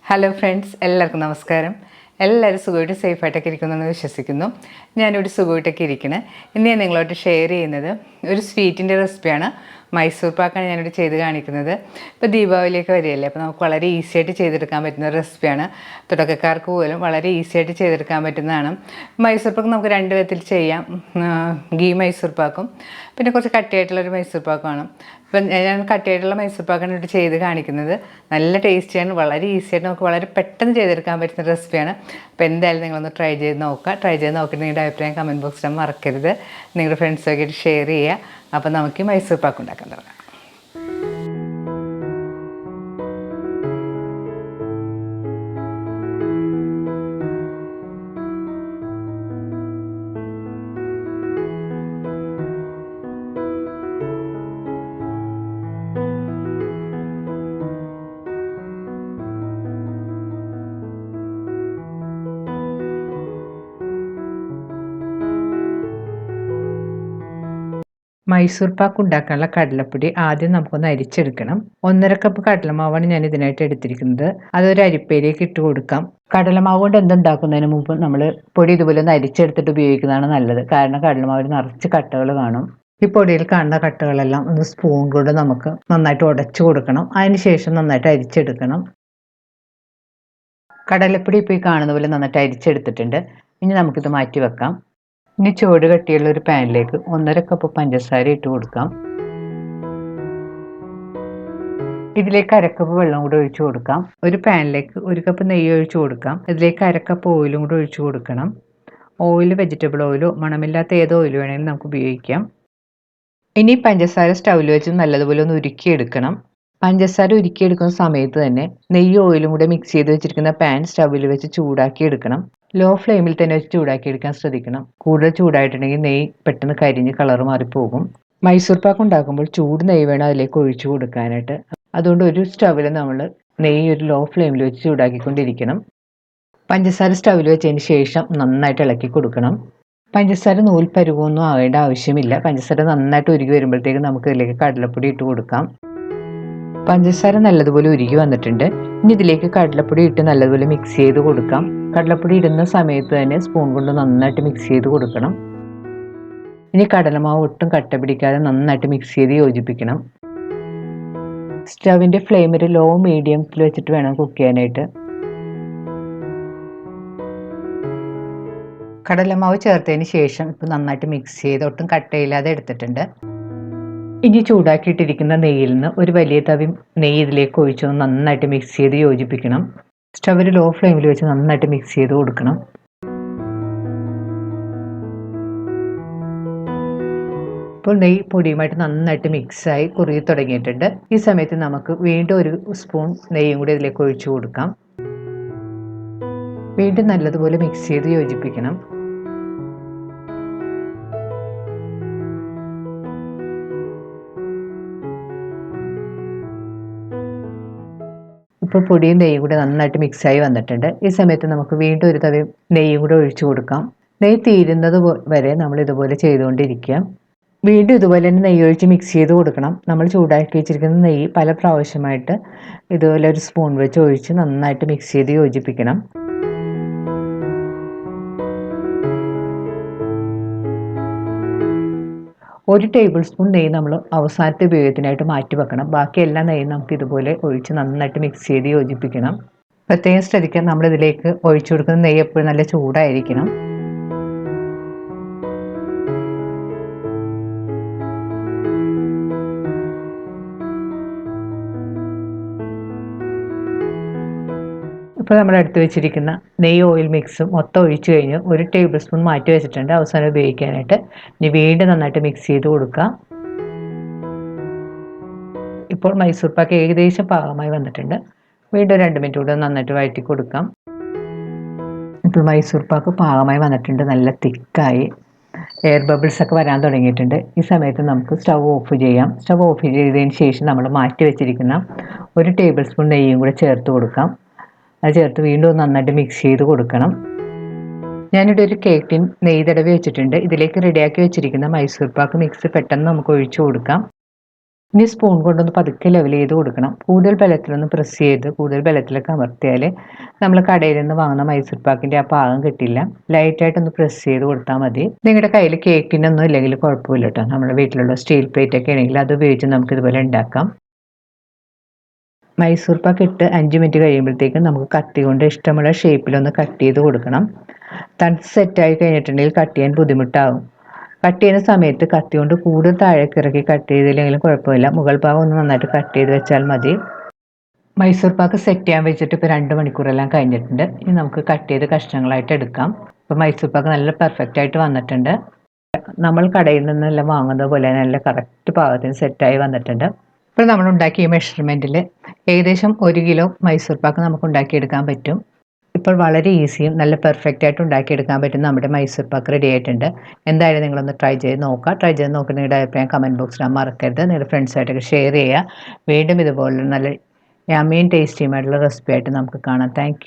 Hello friends, എല്ലാവർക്കും നമസ്കാരം. എല്ലാവരും സുഖമായിട്ട് സേഫായിട്ടൊക്കെ ഇരിക്കുമെന്ന് വിശ്വസിക്കുന്നു. ഞാനിവിടെ സുഖമായിട്ടൊക്കെ ഇരിക്കണേ. ഇന്ന് ഞാൻ നിങ്ങളോട്ട് ഷെയർ ചെയ്യുന്നത് ഒരു സ്വീറ്റിൻ്റെ റെസിപ്പിയാണ്. മൈസൂർ പാക്കാണ് ഞാനിവിടെ ചെയ്ത് കാണിക്കുന്നത്. ഇപ്പോൾ ദീപാവലിയൊക്കെ വരികയല്ലേ, അപ്പോൾ നമുക്ക് വളരെ ഈസി ആയിട്ട് ചെയ്തെടുക്കാൻ പറ്റുന്ന റെസിപ്പിയാണ്. തുടക്കക്കാർക്ക് പോലും വളരെ ഈസി ആയിട്ട് ചെയ്തെടുക്കാൻ പറ്റുന്നതാണ്. മൈസൂർ പാക്ക് നമുക്ക് രണ്ട് വിധത്തിൽ ചെയ്യാം. ഗീ മൈസൂർ പാക്കും പിന്നെ കുറച്ച് കട്ടിയായിട്ടുള്ളൊരു മൈസൂർ പാക്കുമാണ്. ഇപ്പം ഞാൻ കട്ടിയായിട്ടുള്ള മൈസൂർ പാക്കാണ് ഇവിടെ ചെയ്ത് കാണിക്കുന്നത്. നല്ല ടേസ്റ്റിയാണ്, വളരെ ഈസി ആയിട്ട് നമുക്ക് വളരെ പെട്ടെന്ന് ചെയ്തെടുക്കാൻ പറ്റുന്ന റെസിപ്പിയാണ്. അപ്പോൾ എന്തായാലും നിങ്ങളൊന്ന് ട്രൈ ചെയ്ത് നോക്കുക. ട്രൈ ചെയ്ത് നോക്കിയിട്ട് നിങ്ങളുടെ അഭിപ്രായം കമൻറ്റ് ബോക്സിൽ മറക്കരുത്. നിങ്ങളുടെ ഫ്രണ്ട്സൊക്കെ ആയിട്ട് ഷെയർ ചെയ്യുക. അപ്പോൾ നമുക്ക് മൈസൂർ പാക്ക് ഉണ്ടാക്കാൻ തുടങ്ങാം. മൈസൂർ പാക്ക് ഉണ്ടാക്കാനുള്ള കടലപ്പൊടി ആദ്യം നമുക്കൊന്ന് അരിച്ചെടുക്കണം. 1.5 കപ്പ് കടലമാവാണ് ഞാൻ ഇതിനായിട്ട് എടുത്തിരിക്കുന്നത്. അതൊരു അരിപ്പയിലേക്ക് ഇട്ട് കൊടുക്കാം. കടലമാവ് കൊണ്ട് എന്തുണ്ടാക്കുന്നതിന് മുമ്പ് നമ്മൾ പൊടി ഇതുപോലെ ഒന്ന് അരിച്ചെടുത്തിട്ട് ഉപയോഗിക്കുന്നതാണ് നല്ലത്. കാരണം കടലമാവിൽ നിറച്ച് കട്ടകൾ കാണും. ഈ പൊടിയിൽ കാണുന്ന കട്ടകളെല്ലാം ഒന്ന് സ്പൂൺ കൊണ്ട് നമുക്ക് നന്നായിട്ട് ഉടച്ചു കൊടുക്കണം. അതിനുശേഷം നന്നായിട്ട് അരിച്ചെടുക്കണം. കടലപ്പൊടി ഇപ്പോൾ ഈ കാണുന്ന പോലെ നന്നായിട്ട് അരിച്ചെടുത്തിട്ടുണ്ട്. ഇനി നമുക്കിത് മാറ്റി വെക്കാം. ഇനി ചുവട് കട്ടിയുള്ള ഒരു പാനിലേക്ക് 1.5 കപ്പ് പഞ്ചസാര ഇട്ട് കൊടുക്കാം. ഇതിലേക്ക് 1/2 കപ്പ് വെള്ളം കൂടെ ഒഴിച്ചു കൊടുക്കാം. ഒരു പാനിലേക്ക് 1 കപ്പ് നെയ്യ് ഒഴിച്ചു കൊടുക്കാം. ഇതിലേക്ക് 1/2 കപ്പ് ഓയിലും കൂടെ ഒഴിച്ചു കൊടുക്കണം. ഓയിൽ വെജിറ്റബിൾ ഓയിലോ മണമില്ലാത്ത ഏത് ഓയിൽ വേണമെങ്കിലും നമുക്ക് ഉപയോഗിക്കാം. ഇനി പഞ്ചസാര സ്റ്റൗവിൽ വെച്ച് നല്ലതുപോലെ ഒന്ന് ഉരുക്കിയെടുക്കണം. പഞ്ചസാര ഉരുക്കിയെടുക്കുന്ന സമയത്ത് തന്നെ നെയ്യ് ഓയിലും കൂടെ മിക്സ് ചെയ്ത് വെച്ചിരിക്കുന്ന പാൻ സ്റ്റൗവിൽ വെച്ച് ചൂടാക്കി എടുക്കണം. ലോ ഫ്ലെയിമിൽ തന്നെ വെച്ച് ചൂടാക്കി എടുക്കാൻ ശ്രദ്ധിക്കണം. കൂടുതൽ ചൂടായിട്ടുണ്ടെങ്കിൽ നെയ്യ് പെട്ടെന്ന് കരിഞ്ഞ് കളർ മാറിപ്പോകും. മൈസൂർ പാക്ക് ഉണ്ടാക്കുമ്പോൾ ചൂട് നെയ്യ് വേണം അതിലേക്ക് ഒഴിച്ചു കൊടുക്കാനായിട്ട്. അതുകൊണ്ട് ഒരു സ്റ്റൗവിൽ നമ്മൾ നെയ്യ് ഒരു ലോ ഫ്ലെയിമിൽ വെച്ച് ചൂടാക്കിക്കൊണ്ടിരിക്കണം. പഞ്ചസാര സ്റ്റൗവിൽ വെച്ചതിന് ശേഷം നന്നായിട്ട് ഇളക്കി കൊടുക്കണം. പഞ്ചസാര നൂൽ പരുവൊന്നും ആവേണ്ട ആവശ്യമില്ല. പഞ്ചസാര നന്നായിട്ട് ഉരുകി വരുമ്പോഴത്തേക്ക് നമുക്ക് ഇതിലേക്ക് കടലപ്പൊടി ഇട്ട് കൊടുക്കാം. പഞ്ചസാര നല്ലതുപോലെ ഉരുകി വന്നിട്ടുണ്ട്. ഇനി ഇതിലേക്ക് കടലപ്പൊടി ഇട്ട് നല്ലതുപോലെ മിക്സ് ചെയ്ത് കൊടുക്കാം. കടലപ്പൊടി ഇടുന്ന സമയത്ത് തന്നെ സ്പൂൺ കൊണ്ട് നന്നായിട്ട് മിക്സ് ചെയ്ത് കൊടുക്കണം. ഇനി കടലമാവ് ഒട്ടും കട്ട പിടിക്കാതെ നന്നായിട്ട് മിക്സ് ചെയ്ത് യോജിപ്പിക്കണം. സ്റ്റവിൻ്റെ ഫ്ലെയിം ഒരു ലോ മീഡിയത്തിൽ വെച്ചിട്ട് വേണം കുക്ക് ചെയ്യാനായിട്ട്. കടലമാവ് ചേർത്തതിന് ശേഷം ഇപ്പം നന്നായിട്ട് മിക്സ് ചെയ്ത് ഒട്ടും കട്ടയില്ലാതെ എടുത്തിട്ടുണ്ട്. ഇനി ചൂടാക്കിയിട്ടിരിക്കുന്ന നെയ്യിൽ നിന്ന് ഒരു വലിയ തവി നെയ്യ് ഇതിലേക്ക് ഒഴിച്ച് നന്നായിട്ട് മിക്സ് ചെയ്ത് യോജിപ്പിക്കണം. സ്റ്റവ് ലോ ഫ്ലെയിമിൽ വെച്ച് നന്നായിട്ട് മിക്സ് ചെയ്ത് കൊടുക്കണം. ഇപ്പോൾ നെയ്യ് പൊടിയുമായിട്ട് നന്നായിട്ട് മിക്സായി കുറുകി തുടങ്ങിയിട്ടുണ്ട്. ഈ സമയത്ത് നമുക്ക് വീണ്ടും ഒരു സ്പൂൺ നെയ്യും കൂടി ഇതിലേക്ക് ഒഴിച്ചു കൊടുക്കാം. വീണ്ടും നല്ലതുപോലെ മിക്സ് ചെയ്ത് യോജിപ്പിക്കണം. ഇപ്പോൾ പൊടിയും നെയ്യും കൂടെ നന്നായിട്ട് മിക്സായി വന്നിട്ടുണ്ട്. ഈ സമയത്ത് നമുക്ക് വീണ്ടും ഒരു തവി നെയ്യും കൂടെ ഒഴിച്ചു കൊടുക്കാം. നെയ്യ് തീരുന്നത് വരെ നമ്മൾ ഇതുപോലെ ചെയ്തുകൊണ്ടിരിക്കുക. വീണ്ടും ഇതുപോലെ തന്നെ നെയ്യ് ഒഴിച്ച് മിക്സ് ചെയ്ത് കൊടുക്കണം. നമ്മൾ ചൂടാക്കി വെച്ചിരിക്കുന്ന നെയ്യ് പല പ്രാവശ്യമായിട്ട് ഇതുപോലെ ഒരു സ്പൂൺ വെച്ച് ഒഴിച്ച് നന്നായിട്ട് മിക്സ് ചെയ്ത് യോജിപ്പിക്കണം. ഒരു ടേബിൾ സ്പൂൺ നെയ്യ് നമ്മൾ അവസാനത്തെ ഉപയോഗത്തിനായിട്ട് മാറ്റി വെക്കണം. ബാക്കി എല്ലാ നെയ്യും നമുക്ക് ഇതുപോലെ ഒഴിച്ച് നന്നായിട്ട് മിക്സ് ചെയ്ത് യോജിപ്പിക്കണം. പ്രത്യേകം ശ്രദ്ധിക്കാൻ നമ്മളിതിലേക്ക് ഒഴിച്ചു കൊടുക്കുന്ന നെയ്യ് എപ്പോഴും നല്ല ചൂടായിരിക്കണം. ഇപ്പോൾ നമ്മൾ എടുത്ത് വെച്ചിരിക്കുന്ന നെയ്യ് ഓയിൽ മിക്സും മൊത്തം ഒഴിച്ചു കഴിഞ്ഞ് ഒരു ടേബിൾ സ്പൂൺ മാറ്റി വെച്ചിട്ടുണ്ട് അവസാനം ഉപയോഗിക്കാനായിട്ട്. ഇനി വീണ്ടും നന്നായിട്ട് മിക്സ് ചെയ്ത് കൊടുക്കാം. ഇപ്പോൾ മൈസൂർ പാക്ക് ഏകദേശം പാകമായി വന്നിട്ടുണ്ട്. വീണ്ടും 2 മിനിറ്റ് കൂടെ നന്നായിട്ട് വഴറ്റി കൊടുക്കാം. ഇപ്പോൾ മൈസൂർ പാക്ക് പാകമായി വന്നിട്ടുണ്ട്. നല്ല തിക്കായി എയർ ബബിൾസ് ഒക്കെ വരാൻ തുടങ്ങിയിട്ടുണ്ട്. ഈ സമയത്ത് നമുക്ക് സ്റ്റവ് ഓഫ് ചെയ്യാം. സ്റ്റവ് ഓഫ് ചെയ്തതിന് ശേഷം നമ്മൾ മാറ്റി വെച്ചിരിക്കുന്ന ഒരു ടേബിൾ സ്പൂൺ നെയ്യും കൂടെ ചേർത്ത് കൊടുക്കാം. അത് ചേർത്ത് വീണ്ടും നന്നായിട്ട് മിക്സ് ചെയ്ത് കൊടുക്കണം. ഞാനിവിടെ ഒരു കേക്ക് ടിൻ നെയ്യ് തടവി വെച്ചിട്ടുണ്ട്. ഇതിലേക്ക് റെഡിയാക്കി വെച്ചിരിക്കുന്ന മൈസൂർ പാക്ക് മിക്സ് പെട്ടെന്ന് നമുക്ക് ഒഴിച്ചു കൊടുക്കാം. ഇനി സ്പൂൺ കൊണ്ടൊന്ന് പതുക്കെ ലെവൽ ചെയ്ത് കൊടുക്കണം. കൂടുതൽ ബലത്തിലൊന്ന് പ്രസ് ചെയ്ത് കൂടുതൽ ബലത്തിലൊക്കെ അമർത്തിയാൽ നമ്മൾ കടയിൽ നിന്ന് വാങ്ങുന്ന മൈസൂർ പാക്കിൻ്റെ ആ പാകം കിട്ടില്ല. ലൈറ്റായിട്ടൊന്ന് പ്രസ് ചെയ്ത് കൊടുത്താൽ മതി. നിങ്ങളുടെ കയ്യിൽ കേക്കിനൊന്നും ഇല്ലെങ്കിൽ കുഴപ്പമില്ല കേട്ടോ. നമ്മുടെ വീട്ടിലുള്ള സ്റ്റീൽ പ്ലേറ്റ് ഒക്കെ ആണെങ്കിൽ അത് ഉപയോഗിച്ച് നമുക്ക് ഇതുപോലെ ഉണ്ടാക്കാം. മൈസൂർ പാക്ക് ഇട്ട് 5 മിനിറ്റ് കഴിയുമ്പോഴത്തേക്കും നമുക്ക് കത്തി കൊണ്ട് ഇഷ്ടമുള്ള ഷേപ്പിലൊന്ന് കട്ട് ചെയ്ത് കൊടുക്കണം. തണുത്ത് സെറ്റായി കഴിഞ്ഞിട്ടുണ്ടെങ്കിൽ കട്ട് ചെയ്യാൻ ബുദ്ധിമുട്ടാകും. കട്ട് ചെയ്യുന്ന സമയത്ത് കത്തി കൊണ്ട് കൂടുതൽ താഴേക്ക് ഇറക്കി കട്ട് ചെയ്തില്ലെങ്കിലും കുഴപ്പമില്ല. മുകൾ ഭാഗം ഒന്ന് നന്നായിട്ട് കട്ട് ചെയ്ത് വെച്ചാൽ മതി. മൈസൂർ പാക്ക് സെറ്റ് ചെയ്യാൻ വെച്ചിട്ട് ഇപ്പോൾ 2 മണിക്കൂറെല്ലാം കഴിഞ്ഞിട്ടുണ്ട്. ഇനി നമുക്ക് കട്ട് ചെയ്ത് കഷ്ണങ്ങളായിട്ട് എടുക്കാം. ഇപ്പോൾ മൈസൂർ പാക്ക് നല്ല പെർഫെക്റ്റ് ആയിട്ട് വന്നിട്ടുണ്ട്. നമ്മൾ കടയിൽ നിന്നെല്ലാം വാങ്ങുന്നത് പോലെ നല്ല കറക്റ്റ് പാകത്തിന് സെറ്റായി വന്നിട്ടുണ്ട്. ഇപ്പോൾ നമ്മൾ ഉണ്ടാക്കിയ മെഷർമെൻറ്റിൽ ഏകദേശം 1 കിലോ മൈസൂർ പാക്ക് നമുക്ക് ഉണ്ടാക്കിയെടുക്കാൻ പറ്റും. ഇപ്പോൾ വളരെ ഈസിയും നല്ല പെർഫെക്റ്റ് ആയിട്ട് ഉണ്ടാക്കിയെടുക്കാൻ പറ്റും. നമ്മുടെ മൈസൂർ പാക്ക് റെഡി ആയിട്ടുണ്ട്. എന്തായാലും നിങ്ങളൊന്ന് ട്രൈ ചെയ്ത് നോക്കുക. ട്രൈ ചെയ്ത് നോക്കി നിങ്ങളുടെ അഭിപ്രായം കമൻറ്റ് ബോക്സിൽ മറക്കരുത്. നിങ്ങളുടെ ഫ്രണ്ട്സായിട്ടൊക്കെ ഷെയർ ചെയ്യുക. വീണ്ടും ഇതുപോലെ നല്ല യമ്മിയും ടേസ്റ്റിയുമായിട്ടുള്ള റെസിപ്പി ആയിട്ട് നമുക്ക് കാണാം. താങ്ക്